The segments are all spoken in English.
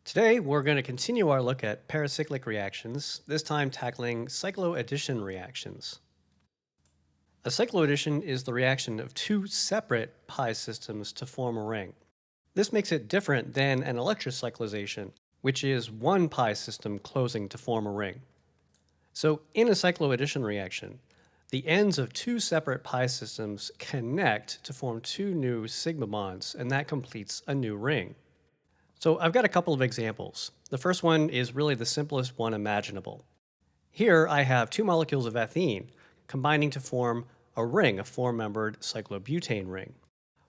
Today, we're going to continue our look at pericyclic reactions, this time tackling cycloaddition reactions. A cycloaddition is the reaction of two separate pi systems to form a ring. This makes it different than an electrocyclization, which is one pi system closing to form a ring. So, in a cycloaddition reaction, the ends of two separate pi systems connect to form two new sigma bonds, and that completes a new ring. So I've got a couple of examples. The first one is really the simplest one imaginable. Here I have two molecules of ethene combining to form a ring, a four-membered cyclobutane ring.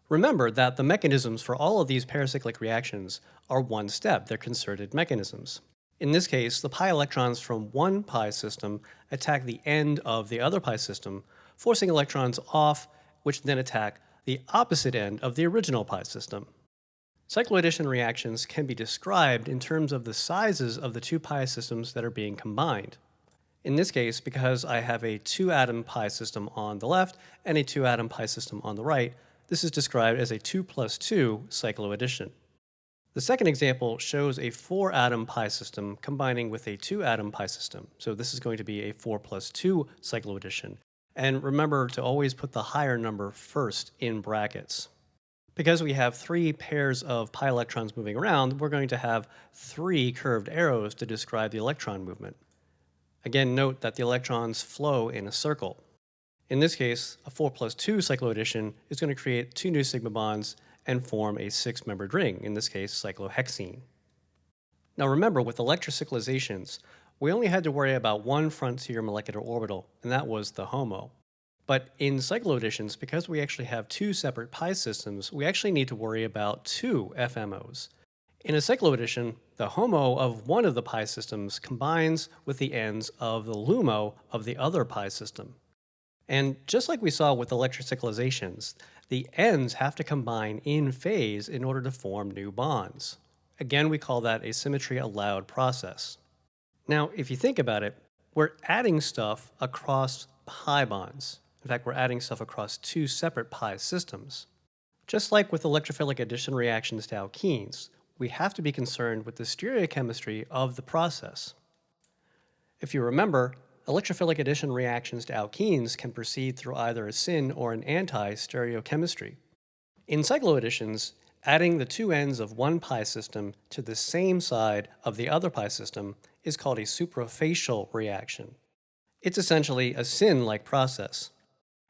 Remember that the mechanisms for all of these pericyclic reactions are one step, they're concerted mechanisms. In this case, the pi electrons from one pi system attack the end of the other pi system, forcing electrons off, which then attack the opposite end of the original pi system. Cycloaddition reactions can be described in terms of the sizes of the two pi systems that are being combined. In this case, because I have a two-atom pi system on the left and a two-atom pi system on the right, this is described as a 2 plus 2 cycloaddition. The second example shows a four-atom pi system combining with a two-atom pi system. So this is going to be a 4 plus 2 cycloaddition. And remember to always put the higher number first in brackets. Because we have three pairs of pi electrons moving around, we're going to have three curved arrows to describe the electron movement. Again, note that the electrons flow in a circle. In this case, a 4 plus 2 cycloaddition is going to create two new sigma bonds and form a six-membered ring, in this case, cyclohexene. Now remember, with electrocyclizations, we only had to worry about one frontier molecular orbital, and that was the HOMO. But in cycloadditions, because we actually have two separate pi systems, we actually need to worry about two FMOs. In a cycloaddition, the HOMO of one of the pi systems combines with the ends of the LUMO of the other pi system. And just like we saw with electrocyclizations, the ends have to combine in phase in order to form new bonds. Again, we call that a symmetry-allowed process. Now, if you think about it, we're adding stuff across pi bonds. In fact, we're adding stuff across two separate pi systems. Just like with electrophilic addition reactions to alkenes, we have to be concerned with the stereochemistry of the process. If you remember, electrophilic addition reactions to alkenes can proceed through either a syn or an anti-stereochemistry. In cycloadditions, adding the two ends of one pi system to the same side of the other pi system is called a suprafacial reaction. It's essentially a syn-like process.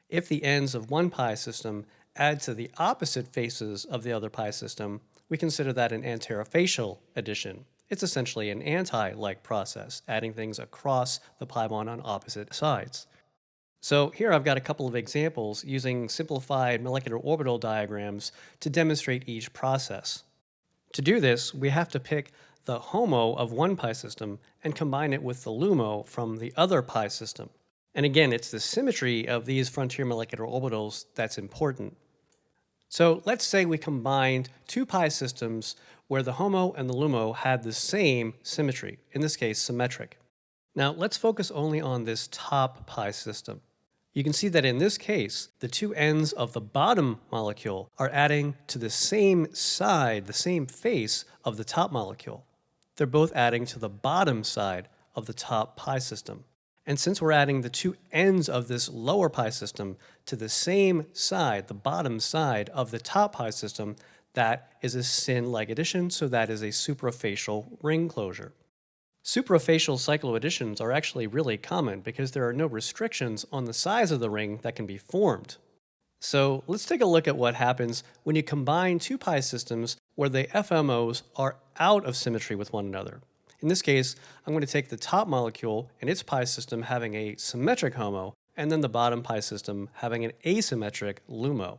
If the ends of one pi system add to the opposite faces of the other pi system, we consider that an anterofacial addition. It's essentially an anti-like process, adding things across the pi bond on opposite sides. So here I've got a couple of examples using simplified molecular orbital diagrams to demonstrate each process. To do this, we have to pick the HOMO of one pi system and combine it with the LUMO from the other pi system. And again, it's the symmetry of these frontier molecular orbitals that's important. So let's say we combined two pi systems where the HOMO and the LUMO had the same symmetry, in this case symmetric. Now let's focus only on this top pi system. You can see that in this case, the two ends of the bottom molecule are adding to the same side, the same face of the top molecule. They're both adding to the bottom side of the top pi system. And since we're adding the two ends of this lower pi system to the same side, the bottom side of the top pi system, that is a syn-like addition, so that is a suprafacial ring closure. Suprafacial cycloadditions are actually really common because there are no restrictions on the size of the ring that can be formed. So let's take a look at what happens when you combine two pi systems where the FMOs are out of symmetry with one another. In this case, I'm going to take the top molecule and its pi system having a symmetric HOMO, and then the bottom pi system having an asymmetric LUMO.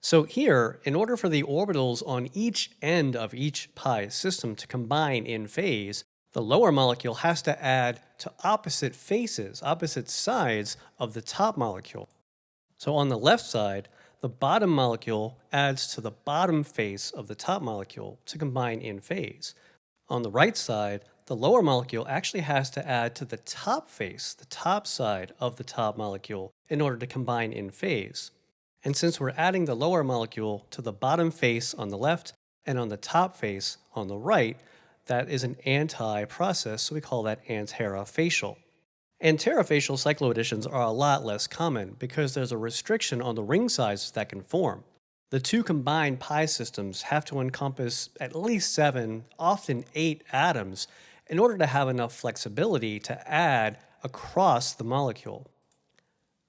So here, in order for the orbitals on each end of each pi system to combine in phase, the lower molecule has to add to opposite faces, opposite sides of the top molecule. So on the left side, the bottom molecule adds to the bottom face of the top molecule to combine in phase. On the right side, the lower molecule actually has to add to the top face, the top side of the top molecule, in order to combine in phase. And since we're adding the lower molecule to the bottom face on the left and on the top face on the right, that is an anti-process, so we call that anterafacial. Anterafacial cycloadditions are a lot less common because there's a restriction on the ring sizes that can form. The two combined pi systems have to encompass at least 7, often 8 atoms in order to have enough flexibility to add across the molecule.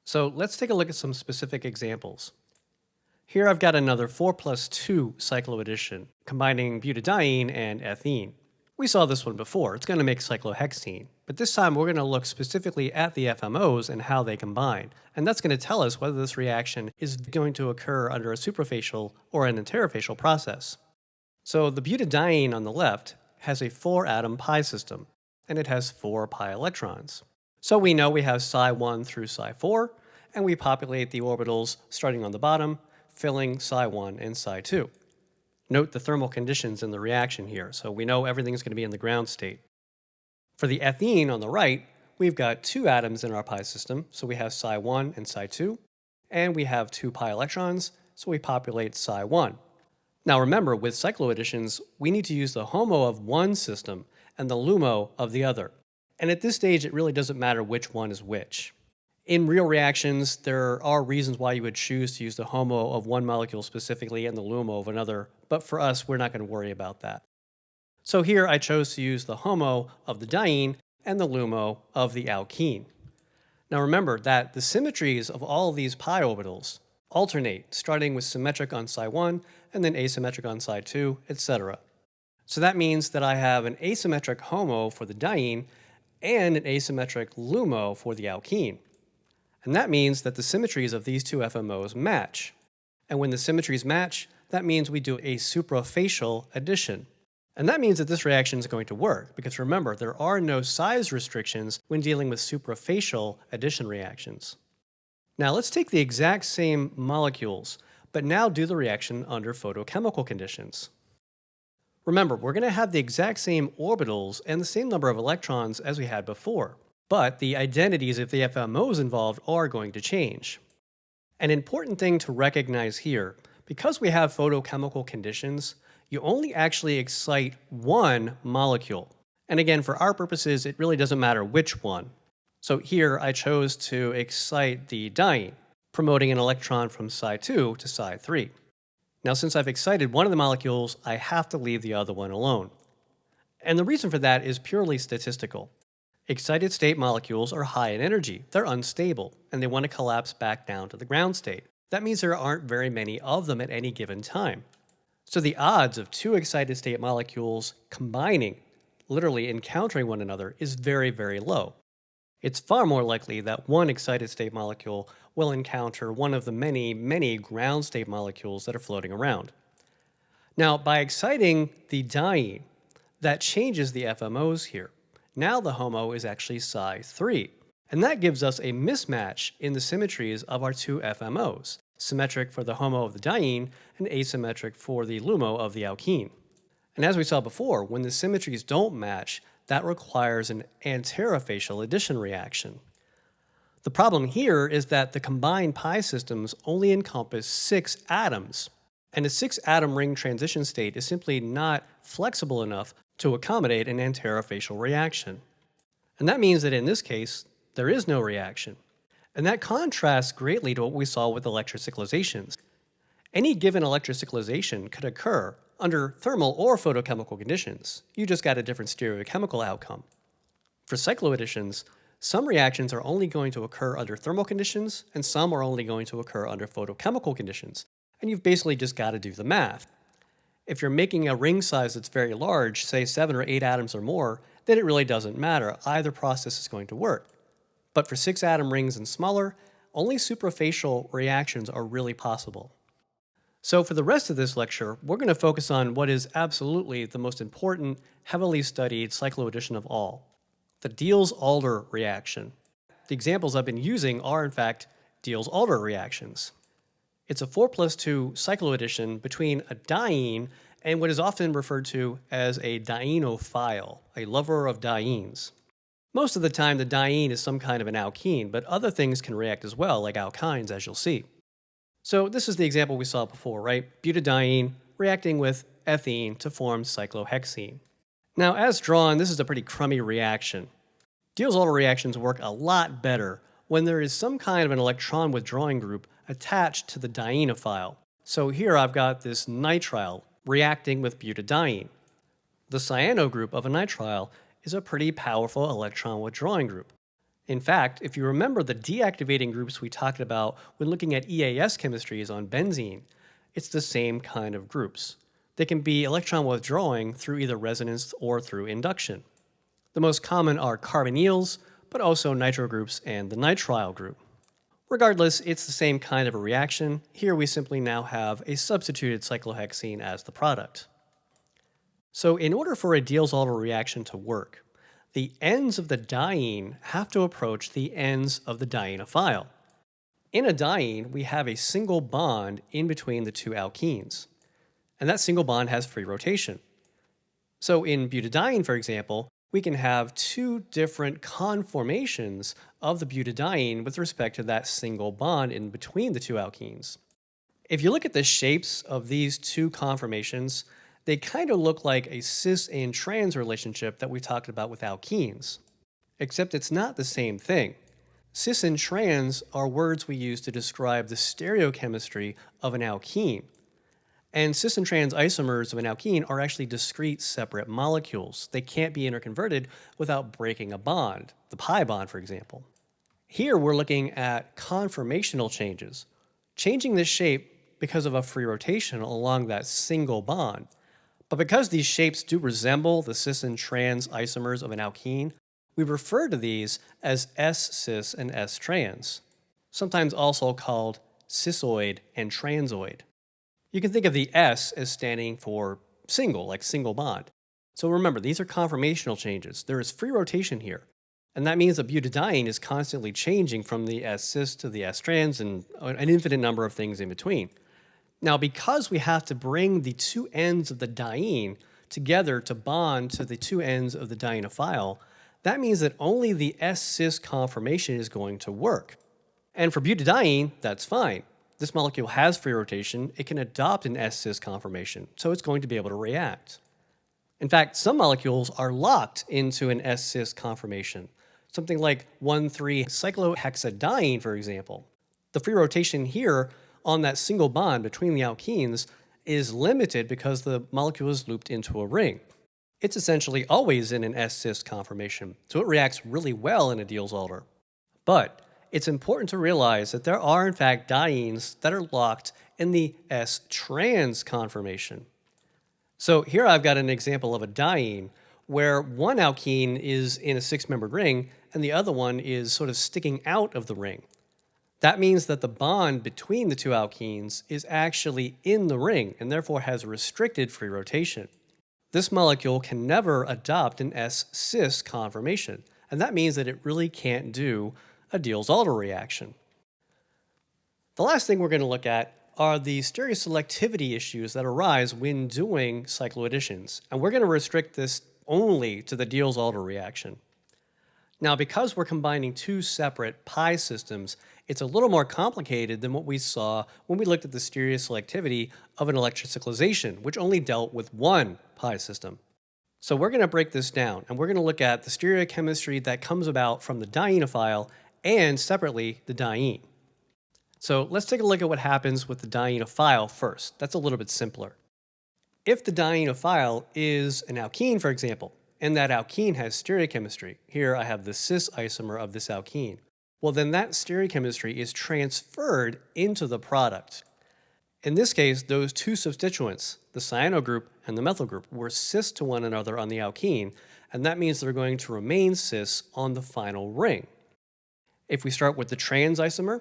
So let's take a look at some specific examples. Here I've got another 4+2 cycloaddition, combining butadiene and ethene. We saw this one before. It's going to make cyclohexene. But this time we're going to look specifically at the FMOs and how they combine. And that's going to tell us whether this reaction is going to occur under a suprafacial or an interfacial process. So the butadiene on the left has a 4-atom pi system, and it has 4 pi electrons. So we know we have Psi1 through Psi4, and we populate the orbitals starting on the bottom, filling Psi1 and Psi2. Note the thermal conditions in the reaction here, so we know everything's going to be in the ground state. For the ethene on the right, we've got 2 atoms in our pi system, so we have Psi1 and Psi2, and we have 2 pi electrons, so we populate Psi1. Now remember, with cycloadditions, we need to use the HOMO of one system and the LUMO of the other. And at this stage, it really doesn't matter which one is which. In real reactions, there are reasons why you would choose to use the HOMO of one molecule specifically and the LUMO of another, but for us, we're not going to worry about that. So here I chose to use the HOMO of the diene and the LUMO of the alkene. Now remember that the symmetries of all of these pi orbitals alternate, starting with symmetric on Psi1 and then asymmetric on Psi2, etc. So that means that I have an asymmetric HOMO for the diene and an asymmetric LUMO for the alkene. And that means that the symmetries of these two FMOs match. And when the symmetries match, that means we do a suprafacial addition. And that means that this reaction is going to work, because remember, there are no size restrictions when dealing with suprafacial addition reactions. Now let's take the exact same molecules, but now do the reaction under photochemical conditions. Remember, we're going to have the exact same orbitals and the same number of electrons as we had before. But the identities of the FMOs involved are going to change. An important thing to recognize here, because we have photochemical conditions, you only actually excite one molecule. And again, for our purposes, it really doesn't matter which one. So here I chose to excite the diene, promoting an electron from Psi2 to Psi3. Now, since I've excited one of the molecules, I have to leave the other one alone. And the reason for that is purely statistical. Excited state molecules are high in energy, they're unstable, and they want to collapse back down to the ground state. That means there aren't very many of them at any given time. So the odds of 2 excited state molecules combining, literally encountering one another, is very, very low. It's far more likely that one excited state molecule will encounter one of the many, many ground state molecules that are floating around. Now, by exciting the diene, that changes the FMOs here. Now the HOMO is actually Psi3, and that gives us a mismatch in the symmetries of our 2 FMOs, symmetric for the HOMO of the diene and asymmetric for the LUMO of the alkene. And as we saw before, when the symmetries don't match, that requires an anterafacial addition reaction. The problem here is that the combined pi systems only encompass 6 atoms, and a 6-atom ring transition state is simply not flexible enough to accommodate an anterafacial reaction. And that means that in this case, there is no reaction. And that contrasts greatly to what we saw with electrocyclizations. Any given electrocyclization could occur under thermal or photochemical conditions. You just got a different stereochemical outcome. For cycloadditions, some reactions are only going to occur under thermal conditions, and some are only going to occur under photochemical conditions. And you've basically just got to do the math. If you're making a ring size that's very large, say 7 or 8 atoms or more, then it really doesn't matter. Either process is going to work. But for 6-atom rings and smaller, only suprafacial reactions are really possible. So for the rest of this lecture, we're going to focus on what is absolutely the most important, heavily studied cycloaddition of all, the Diels-Alder reaction. The examples I've been using are, in fact, Diels-Alder reactions. It's a 4+2 cycloaddition between a diene and what is often referred to as a dienophile, a lover of dienes. Most of the time, the diene is some kind of an alkene, but other things can react as well, like alkynes, as you'll see. So this is the example we saw before, right? Butadiene reacting with ethene to form cyclohexene. Now, as drawn, this is a pretty crummy reaction. Diels-Alder reactions work a lot better when there is some kind of an electron withdrawing group attached to the dienophile. So here I've got this nitrile reacting with butadiene. The cyano group of a nitrile is a pretty powerful electron withdrawing group. In fact, if you remember the deactivating groups we talked about when looking at EAS chemistries on benzene, it's the same kind of groups. They can be electron withdrawing through either resonance or through induction. The most common are carbonyls, but also nitro groups and the nitrile group. Regardless, it's the same kind of a reaction. Here we simply now have a substituted cyclohexene as the product. So in order for a Diels-Alder reaction to work, the ends of the diene have to approach the ends of the dienophile. In a diene, we have a single bond in between the two alkenes, and that single bond has free rotation. So in butadiene, for example, we can have two different conformations of the butadiene with respect to that single bond in between the two alkenes. If you look at the shapes of these two conformations, they kind of look like a cis and trans relationship that we talked about with alkenes. Except it's not the same thing. Cis and trans are words we use to describe the stereochemistry of an alkene. And cis and trans isomers of an alkene are actually discrete separate molecules. They can't be interconverted without breaking a bond, the pi bond, for example. Here we're looking at conformational changes, changing the shape because of a free rotation along that single bond. But because these shapes do resemble the cis and trans isomers of an alkene, we refer to these as S-cis and S-trans, sometimes also called cisoid and transoid. You can think of the S as standing for single, like single bond. So remember, these are conformational changes. There is free rotation here. And that means that butadiene is constantly changing from the S-cis to the S-trans and an infinite number of things in between. Now, because we have to bring the two ends of the diene together to bond to the two ends of the dienophile, that means that only the S-cis conformation is going to work. And for butadiene, that's fine. This molecule has free rotation. It can adopt an S-cis conformation, so it's going to be able to react. In fact, some molecules are locked into an S-cis conformation, something like 1,3-cyclohexadiene, for example. The free rotation here on that single bond between the alkenes is limited because the molecule is looped into a ring. It's essentially always in an S-cis conformation, so it reacts really well in a Diels-Alder. But it's important to realize that there are in fact dienes that are locked in the S-trans conformation. So here I've got an example of a diene where one alkene is in a six-membered ring and the other one is sort of sticking out of the ring. That means that the bond between the two alkenes is actually in the ring and therefore has restricted free rotation. This molecule can never adopt an S-cis conformation, and that means that it really can't do a Diels-Alder reaction. The last thing we're going to look at are the stereoselectivity issues that arise when doing cycloadditions, and we're going to restrict this only to the Diels-Alder reaction. Now, because we're combining two separate pi systems, it's a little more complicated than what we saw when we looked at the stereoselectivity of an electrocyclization, which only dealt with one pi system. So we're going to break this down, and we're going to look at the stereochemistry that comes about from the dienophile and, separately, the diene. So let's take a look at what happens with the dienophile first. That's a little bit simpler. If the dienophile is an alkene, for example, and that alkene has stereochemistry, here I have the cis isomer of this alkene, well then that stereochemistry is transferred into the product. In this case, those two substituents, the cyano group and the methyl group, were cis to one another on the alkene, and that means they're going to remain cis on the final ring. If we start with the trans isomer,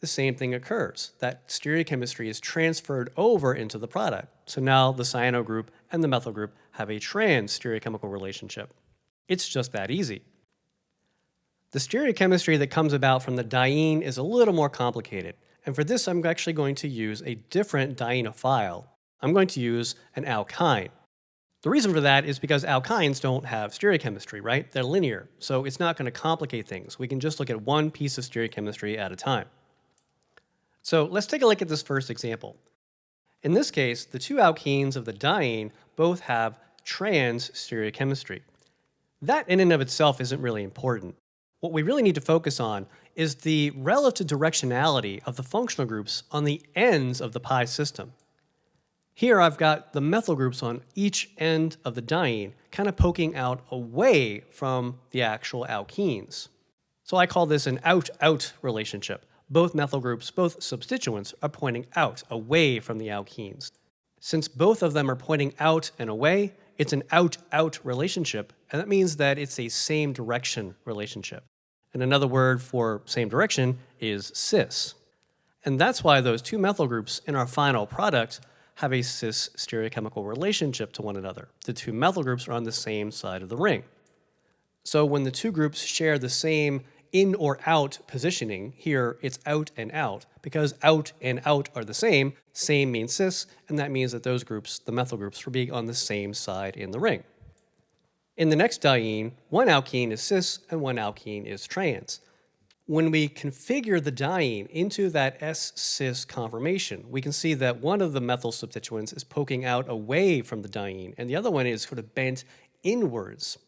the same thing occurs. That stereochemistry is transferred over into the product. So now the cyano group and the methyl group have a trans stereochemical relationship. It's just that easy. The stereochemistry that comes about from the diene is a little more complicated. And for this, I'm actually going to use a different dienophile. I'm going to use an alkyne. The reason for that is because alkynes don't have stereochemistry, right? They're linear, so it's not going to complicate things. We can just look at one piece of stereochemistry at a time. So let's take a look at this first example. In this case, the two alkenes of the diene both have trans stereochemistry. That in and of itself isn't really important. What we really need to focus on is the relative directionality of the functional groups on the ends of the pi system. Here I've got the methyl groups on each end of the diene kind of poking out away from the actual alkenes. So I call this an out-out relationship. Both methyl groups, both substituents, are pointing out, away from the alkenes. Since both of them are pointing out and away, it's an out-out relationship, and that means that it's a same direction relationship. And another word for same direction is cis. And that's why those two methyl groups in our final product have a cis stereochemical relationship to one another. The two methyl groups are on the same side of the ring. So when the two groups share the same in or out positioning, here it's out and out. Because out and out are the same means cis, and that means that those groups, the methyl groups, will be on the same side in the ring. In the next diene, one alkene is cis and one alkene is trans. When we configure the diene into that S-cis conformation, we can see that one of the methyl substituents is poking out away from the diene, and the other one is sort of bent inwards.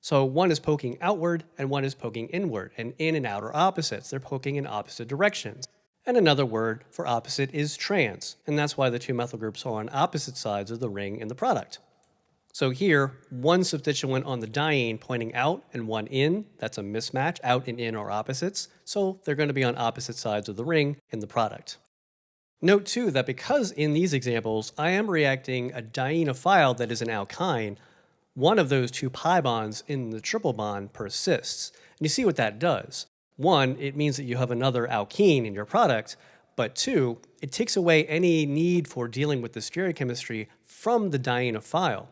So one is poking outward and one is poking inward, and in and out are opposites. They're poking in opposite directions. And another word for opposite is trans, and that's why the two methyl groups are on opposite sides of the ring in the product. So here, one substituent on the diene pointing out and one in, that's a mismatch. Out and in are opposites, so they're going to be on opposite sides of the ring in the product. Note too that because in these examples I am reacting a dienophile that is an alkyne, one of those two pi bonds in the triple bond persists. And you see what that does. One, it means that you have another alkene in your product, but two, it takes away any need for dealing with the stereochemistry from the dienophile.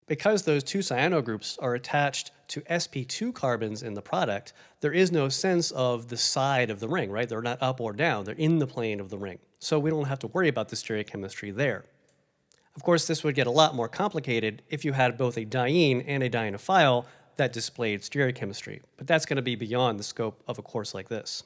Because those two cyano groups are attached to sp2 carbons in the product, there is no sense of the side of the ring, right? They're not up or down, they're in the plane of the ring. So we don't have to worry about the stereochemistry there. Of course, this would get a lot more complicated if you had both a diene and a dienophile that displayed stereochemistry, but that's going to be beyond the scope of a course like this.